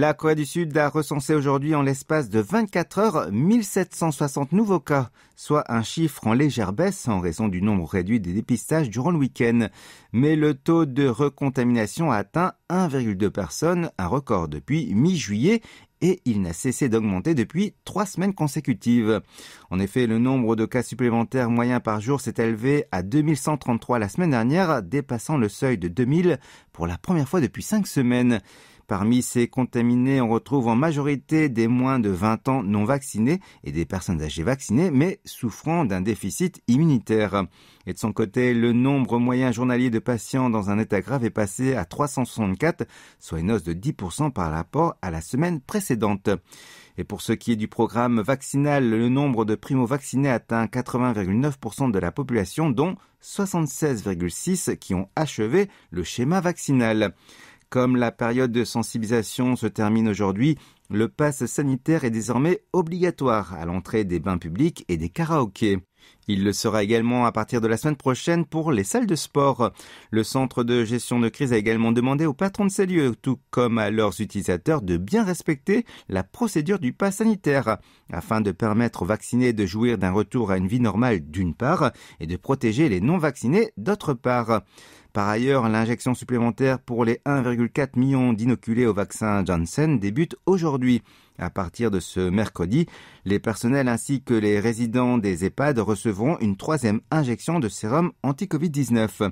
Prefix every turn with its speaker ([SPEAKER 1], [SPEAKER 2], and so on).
[SPEAKER 1] La Corée du Sud a recensé aujourd'hui en l'espace de 24 heures 1760 nouveaux cas, soit un chiffre en légère baisse en raison du nombre réduit des dépistages durant le week-end. Mais le taux de recontamination a atteint 1,2 personnes, un record depuis mi-juillet, et il n'a cessé d'augmenter depuis 3 semaines consécutives. En effet, le nombre de cas supplémentaires moyens par jour s'est élevé à 2133 la semaine dernière, dépassant le seuil de 2000 pour la première fois depuis 5 semaines. Parmi ces contaminés, on retrouve en majorité des moins de 20 ans non vaccinés et des personnes âgées vaccinées, mais souffrant d'un déficit immunitaire. Et de son côté, le nombre moyen journalier de patients dans un état grave est passé à 364, soit une hausse de 10% par rapport à la semaine précédente. Et pour ce qui est du programme vaccinal, le nombre de primo-vaccinés atteint 80,9% de la population, dont 76,6% qui ont achevé le schéma vaccinal. Comme la période de sensibilisation se termine aujourd'hui, le pass sanitaire est désormais obligatoire à l'entrée des bains publics et des karaokés. Il le sera également à partir de la semaine prochaine pour les salles de sport. Le centre de gestion de crise a également demandé aux patrons de ces lieux, tout comme à leurs utilisateurs, de bien respecter la procédure du pass sanitaire, afin de permettre aux vaccinés de jouir d'un retour à une vie normale d'une part, et de protéger les non-vaccinés d'autre part. Par ailleurs, l'injection supplémentaire pour les 1,4 million d'inoculés au vaccin Janssen débute aujourd'hui. À partir de ce mercredi, les personnels ainsi que les résidents des EHPAD recevront une 3e injection de sérum anti-Covid-19.